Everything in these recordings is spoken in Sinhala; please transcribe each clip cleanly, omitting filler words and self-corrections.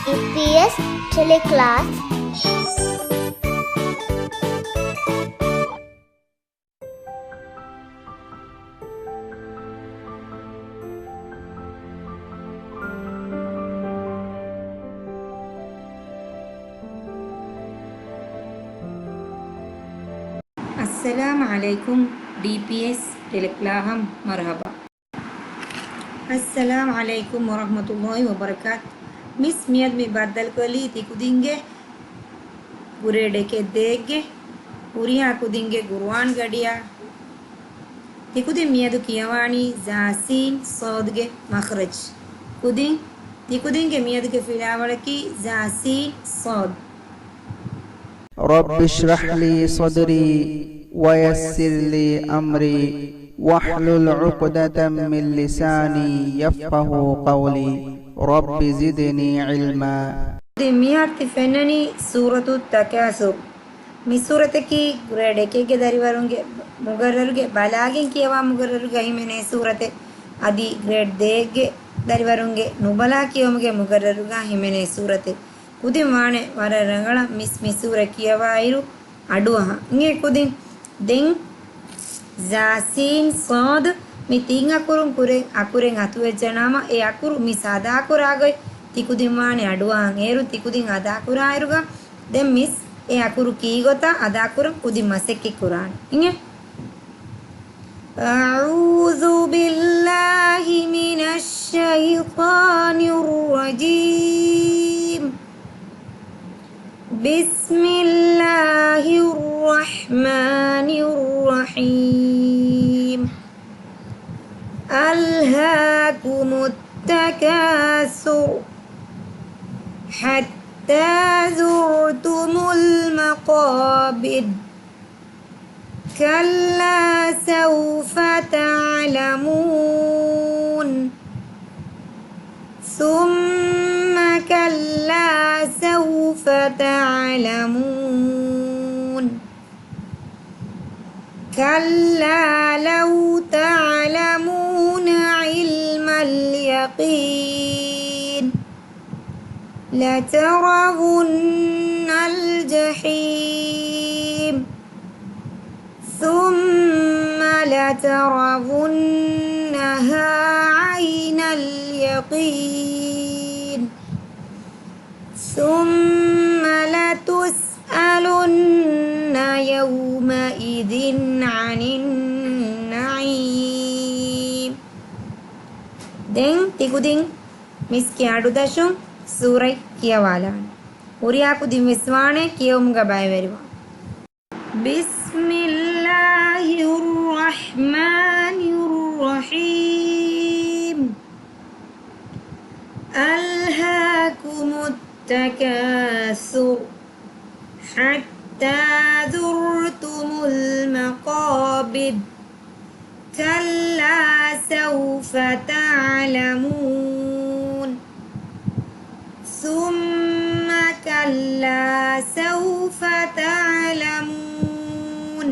EPS Teleclass. السلام عليكم DPS Teleclass مرحبا. السلام عليكم ورحمة الله وبركاته. Miss मियद में बादल कोली तिकुदिंगे पूरे डेके देगे पूरिया कुदिंगे गुरुवान गडिया तिकुदि मियद कियवानी जासीन सौदगे मखरज कुदिंग तिकुदिंगे मियद के फिलावल की जासीन सौद رب اشرح لي صدري ويسر لي أمري واحلل عقدة من لساني يفقه قولي رب زدني علما. मियार्ति फेननी सूरतु तकासुर मी सूरत की ग्रेड के दरी वरुंगे मुगर्ररुगे बलागे कियवा मुगर्ररुगे हिमेने सूरत अदी ग्रेड देगे दरी वरुंगे नुबला कियोमुगे मुगर्ररुगा हिमेने सूरत कुदिम वाणे वर रंगळ मिस मिसूर कियवाइरु अडुहा इंगे कुदिम दें जासीन सौद मी तीन अकुरुं कुरे अकुरें अतुवे जनामा ए अकुरु मी सादा अकुरागय तिकुदिम वाणे अडुहा एरु तिकुदिम अदा अकुराइरुगा दें मिस ए अकुरु कीगोता अदा अकुरुं कुदिम मसेक्की कुरान इंगे अऊज़ु बिल्लाहि मिनश शैतानिर रजीम बिस्मिल्लाहिर्रहमानिर्रहीम अल्हाकुमुत तकासुर हत्ता ज़ुरतुमुल मक़ाबिर कल्ला सौफ तअलमून ثم كلا سوف تعلمون كلا لو تعلمون علم اليقين لترون الجحيم ثم لترونها عين اليقين ثم لتسألن يومئذ عن النعيم دين تيكودين مسكي عدو دشم سورة كيوالا ورياكو دين وسوانه كيوم غباي وروا بسم الله الرحمن الرحيم ألهاكم التكاثر حتى زرتم المقابر كلا سوف تعلمون ثم كلا سوف تعلمون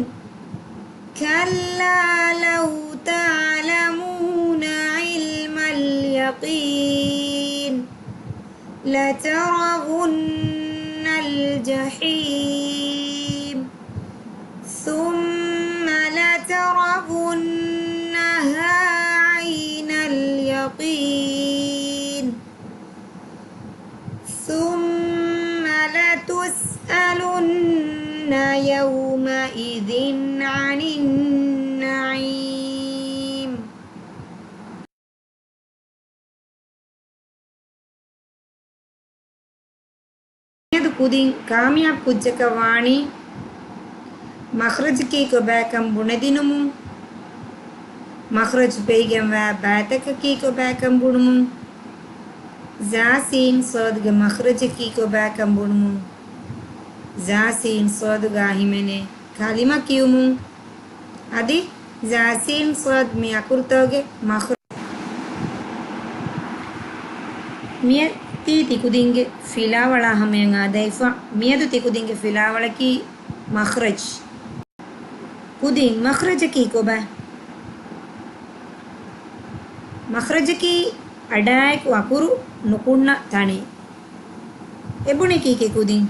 كلا لو تعلمون علم اليقين لترون الجحيم ثم لترونها عين اليقين ثم لتسألن يومئذ عن النعيم कुदिंग कामयाब कुज्जक वाणी मखरज की को बैकम बुनदिनुमु मखरज पेगम व बैतक की को बैकम बुनुमु जासीन सौदग मखरज की को बैकम बुनुमु जासीन सौदग हिमेने कालिमा कियुमु अदि जासीन सौद मी अकुरतोगे मखरज मिय ती तिकुदिंगे फिलावला हमें आदैफा मियदु तिकुदिंगे फिलावला की मखरज कुदिंग मखरज की को बा मखरज की अडायक वकुरु नुकुन्ना तने එබුණේ කීකේ කුදින්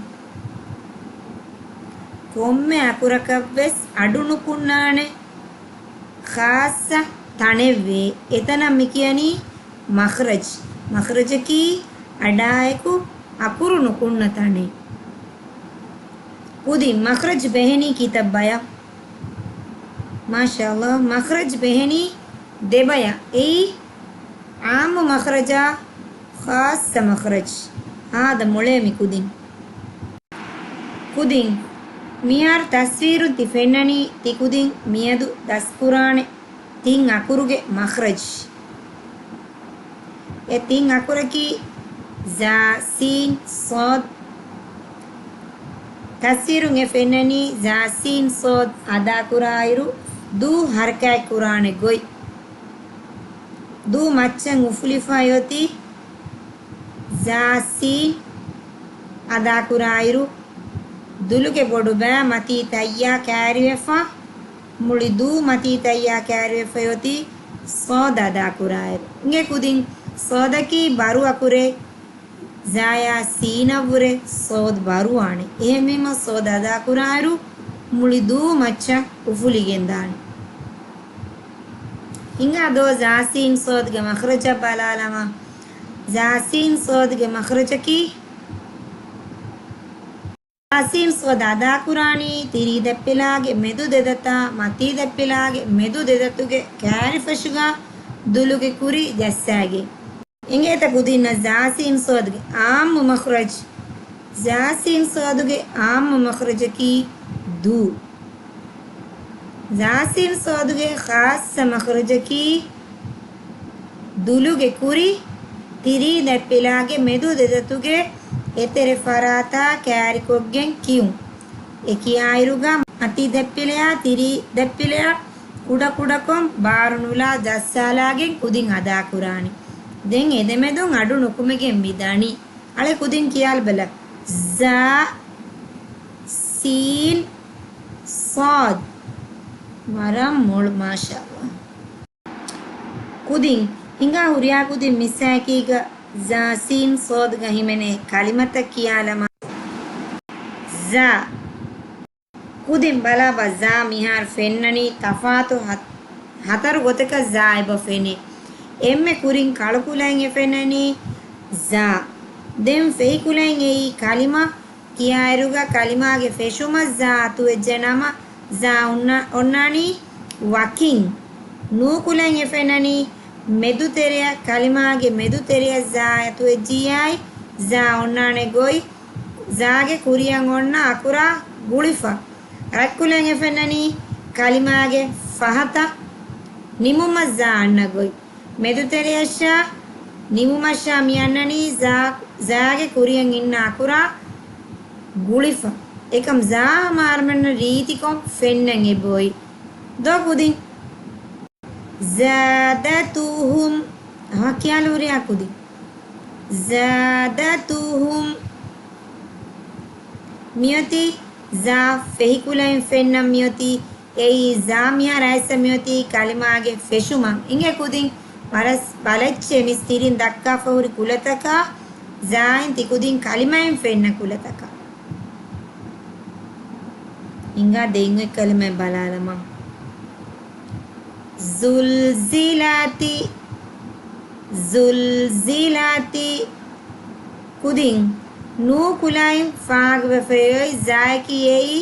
කොම්මෙ අකුරකවස් අඩුණු කුණානේ ખાસ තනෙවේ එතන මිකියනි මඛරජ් මඛරජ කී අඩායකු අකුරුණු කුන්න තනේ කුදින් මඛරජ් බෙහෙනි කිතබ්බය මාෂාඅල්ලාහ් මඛරජ් බෙහෙනි දෙබය ඒ ආම මඛරජා ખાસ මඛරජ් ආද මොලේමි කුදින් මියාර් තස්වීරු තිෆෙන්නනි තිකුදින් මියදු දස්කුරානේ තින් අකුරුගේ මඛරජ් ඒ තින් අකුරකි za sin sod තස්වීරුන් එෆෙන්නනි za sin sod අදා කුරායිරු දු හර්කයි කුරානේ ගොයි දු මච්චන් උෆුලිෆා යොති za sin අදා කුරායිරු දුලුගේ බොඩු බෑ මති තయ్యා කෑරිවෙෆා මුලි දු මති තయ్యා කෑරිවෙෆා යොති සෝද අදා කුරායිරු ඉගේ කුදින් සෝදකි බරු අකුරේ zaaya seenavure sod baruwane ehemema sod ada kuraru mulidu macha ufuligendani inga do zasin sod ge makhraja balalama zasin sod ge makhraja ki zasin sod ada kurani tiri deppelage medu dedata mati deppelage medu dedatuge kari fashuga duluge kuri jassage इंगेता कुदीना जासीन सोदगे आम मखरज जासीन सोदगे आम मखरज की दू जासीन सोदगे खास मखरज की दुलुगे कुरी तिरी दप्पिलागे मेदु देदतुगे एतेरे फराता कैरिकोगें क्यों एकी आयरुगा अति दप्पिलया तिरी दप्पिलया कुडा कुडकों बारुनुला जस्सालागे कुदिंग अदा कुरानी දෙන් එදෙමෙදුන් අඩු නුකුමගෙන් මිදානි අලේ කුදින් කියාල් බල za sin sad maram mol mashallah කුදින් හිඟා හුරියා කුදින් මිසෑකීග za sin sad ගහිමනේ කලිමත කියාලම za කුදින් බලා බza මිහාර් ෆෙන්නනි තෆාතු හතර ගොතක zaයිබ ෆෙනි එම්මෙ කුරින් කලකුලෙන් එෆෙනනි za දෙම් ෆෙයිකුලෙන් එයි කලිමා කියායරුගා කලිමාගේ ෆෙෂුම za තු එජනම za ඔන්නානි වකින් නූකුලෙන් එෆෙනනි මෙදු තෙරිය කලිමාගේ මෙදු තෙරිය za තු එජියයි za ඔන්නානේ ගොයි zaගේ කුරියන් ඔන්න අකුරා ගුලිෆා රක්කුලෙන් එෆෙනනි කලිමාගේ ෆහත නිමුම za අන්න ගොයි මෙදුතෙරියෂා නිමුමෂා මියන්නනි zaage kuriyan inna akura gulifa ekam za marmenna reetikom fennen eboy do kudin zadatuhum ha kiyaluriya kudin zadatuhum miyati za fehikulen fennam miyati ei za miya raisa miyati kalimage feshuma inge kudin Paras balacche mistirin dakka fahuri kulataka zain tikudin kalimain fenna kulataka inga dengwe kalime balalama zulzilati kudin nu kulain faagwe feyoy zaiki ei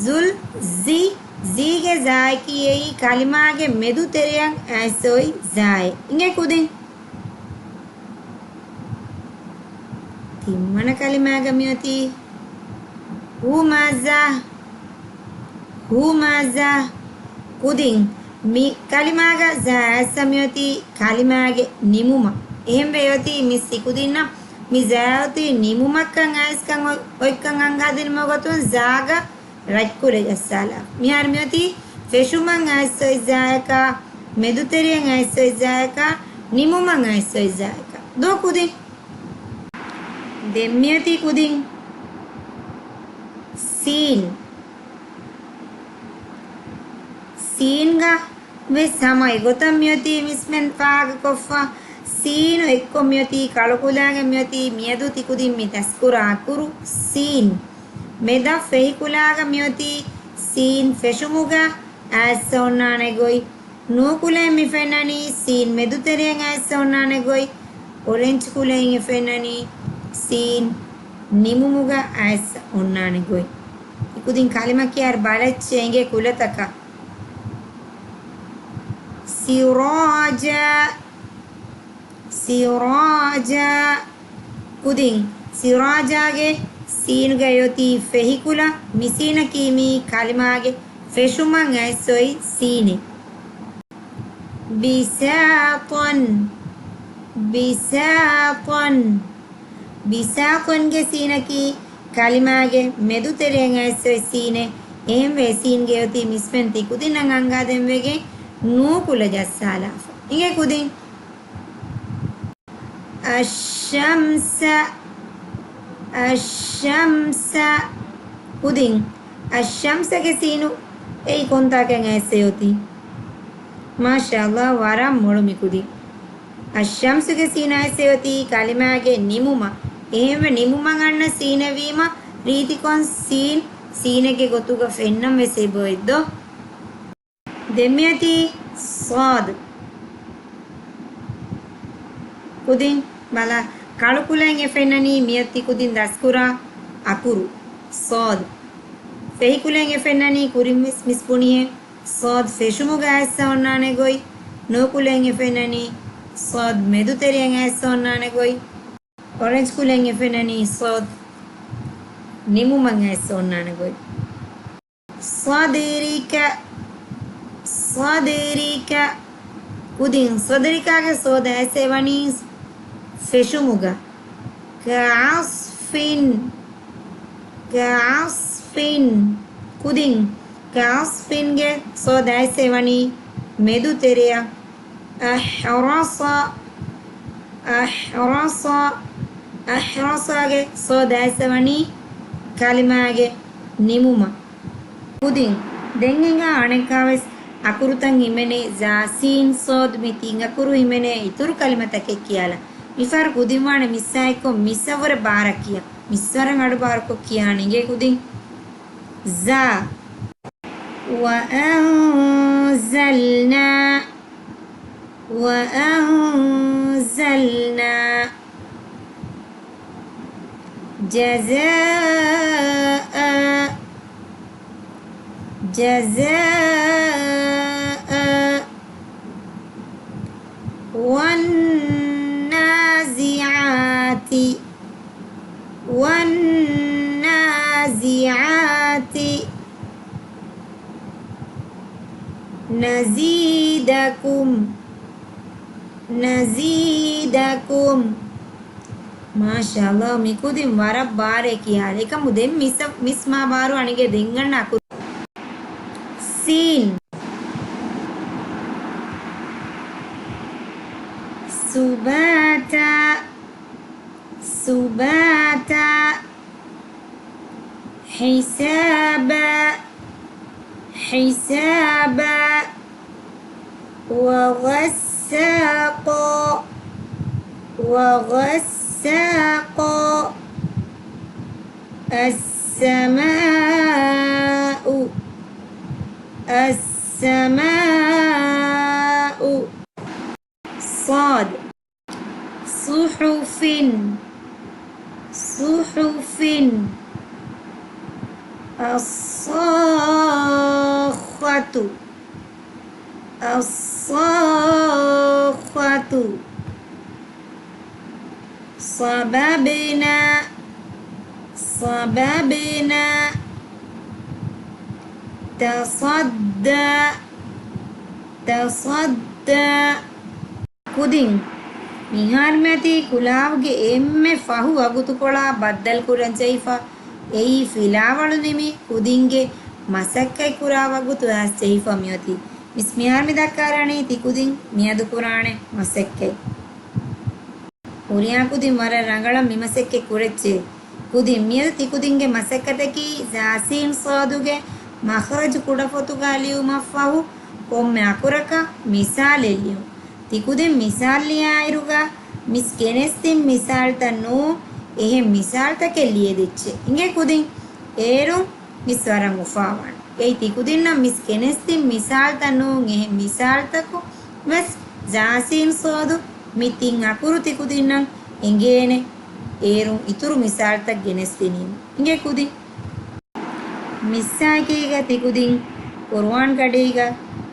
zulzi zige zaiki ei kalimage medu teriyan asoi zai inge kudin timmana kalimaga miyoti humaza kudin mi kalimaga za samyoti kalimage nimuma ehem veyoti missi kudinna mi zayoti nimumakkan aiskan oikkan angadin mogotun zaga rajkure jassala mihar miyoti feshuman aisoi zayaka meduteriyan aisoi zayaka nimuman aisoi zayaka do kudin demmiyoti kudin seen ga ve samay gotam miyoti mismen faaga koffa සීනු එක්කො මියති කලකුලාගේ මියති මියදු තිකුදින් මි තස්කුරා අකුරු සීන් මෙදා ෆෙහිකුලාගේ මියති සීන් ෆෙෂුමුගා ඇස්ස ඔන්නානේ ගොයි නූකුලේ මිෆෙන්නනි සීන් මෙදුතෙරියෙන් ඇස්ස ඔන්නානේ ගොයි ඔරෙන්ජ් කුලෙන් ඉෆෙන්නනි සීන් නිමුමුගා ඇස්ස ඔන්නානේ ගොයි ඉකුදින් කලිමා කියාර බලච්චේගේ කුලතක සිරාජා කුදින් සිරාජාගේ සීන් ගයොති ෆෙහිකුල මිසීන කීමි කලිමාගේ ෆෙෂුමන් ඇස්සොයි සීනේ බිසාතොන්ගේ සීනකි කලිමාගේ මෙදුතෙරෙන් ඇස්සොයි සීනේ එහෙම වේ සීන් ගයොති මිස්පෙන් තිකුදින් අංගාදෙන් වෙගේ නූකුල ජස්සාලා ඉගේ කුදින් අෂම්ස කුදින් අෂම්සගේ සීනු ඒ කොන්තාකෙන් ඇස්සයොති මාෂාල්ලාහ් වරම් මොළුමි කුදින් අෂම්සගේ සීන ඇස්සයොති කලිමාගේ නිමුම එහෙම නිමුම ගන්න සීනවීම රීතිකොන් සීනගේ ගොතුක ෆෙන්නම් වෙසේ බොයිද්දෝ දෙමියති සාද් කුදින් බල කලුකුලෙන් එෆෙන්නනි මියති කුදින් දස්කුරා අකුරු සාද් ෆෙහිකුලෙන් එෆෙන්නනි කුරින් මිස්පුනියේ සාද් ෆෙෂුමුග ඇස්ස ඔන්නානේ ගොයි නෝකුලෙන් එෆෙන්නනි සාද් මෙදුතෙරියෙන් ඇස්ස ඔන්නානේ ගොයි ඔරෙන්ජ් කුලෙන් එෆෙන්නනි සාද් නිමුමන් ඇස්ස ඔන්නානේ ගොයි صدرك කුදින් صدركගේ සෝද ඇසෙවනි ෆෙෂුමුග කඅස්ෆින් කුදින් කඅස්ෆින්ගේ සෝද ඇසෙවනි මෙදුතෙරිය අහ්රසගේ සෝද ඇසෙවනි කලිමාගේ නිමුම කුදින් දෙංගෙන්ගා අනෙකාවෙස් අකුරුතන් හිමනේ ජාසීන් සෝද් මිතින් අකුරු හිමනේ ඉතුරු කලිමතක කියලා මිෆර් කුදින්වාන මිස්සයිකෝ මිස්සවර බාරකිය මිස්සරන් අඩු බාරකෝ කියානිගේ කුදින් zaa وأنزلنا جزاء والنازعات نزيدكم මාෂාල්ලාහ් මිකුදින් වරක් බාරේ කියලා එක මුදෙන් මිස්මා බාරු අනිගේ දෙංගන්න අකුරු සීන් සුබාතා حسابا وغساق السماء صاد صحف الصاخة صببنا تصدى කුදින් මිහාර්මති කුලාවගේ එම්මේ ෆහු අගුතු කොලා බද්දල් කුරන් චයිෆා එයි ෆිලාවලු නෙමි කුදින්ගේ මසක්කයි කුරාව අගුතු ඇස් චයිෆා මියති මිස්මිහාර්මි දක්කාරණේ තිකුදින් මියදු කුරානේ මසක්කයි උරියා කුදින් වර රංගල මිමසෙක්කේ කුරෙච්චේ කුදින් මියද තිකුදින්ගේ මසක්කතකි ජාසීන් සාදුගේ මඛරජ් කුඩ ෆොතු ගාලියු මෆහු කොම්මේ අකුරක මිසාලෙලියු තිකුදෙන් මිසාල් ලියායිරුගා මිස් කෙනෙස්තින් මිසාල් තනු එහෙ මිසාල් තකෙල්ලිය දෙච්චේ ඉංගේ කුදින් ඒරුම් මිස් වරන් උෆාවන් ඒ තිකුදින් නම් මිස් කෙනෙස්තින් මිසාල් තනු එහෙ මිසාල් තකු මස් ජාසින් සෝදු මිතින් අකුරු තිකුදින් නම් එංගේනේ ඒරුම් ඉතුරු මිසාල් තක් ගෙනෙස්තිනීම ඉංගේ කුදින් මිස්සාකීග තිකුදින් කුර්ආන් කඩේග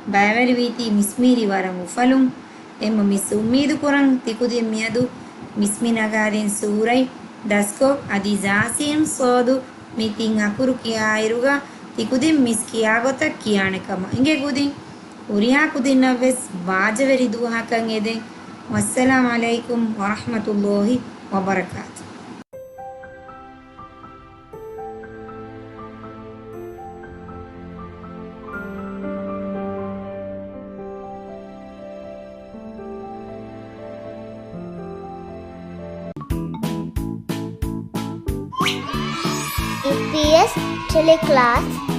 බයවරි වීති මිස්මීරි වරන් උෆලුම් එම මිස් උම්මීදු කුරන් තිකුදින් මියදු මිස්මිනගාරින් සූරයි දස්කෝ අදිජාසින් සෝදු මිතින් අකුරු කියායිරුග තිකුදින් මිස් කියාගොත කියානකම ඉංගේ කුදින් උරියා කුදින් නවෙස් වාජවරි දුහකන් එදෙන් වස්සලාමු අලයිකුම් වරහ්මතුල්ලාහි වබරකාතු EPS Teleclass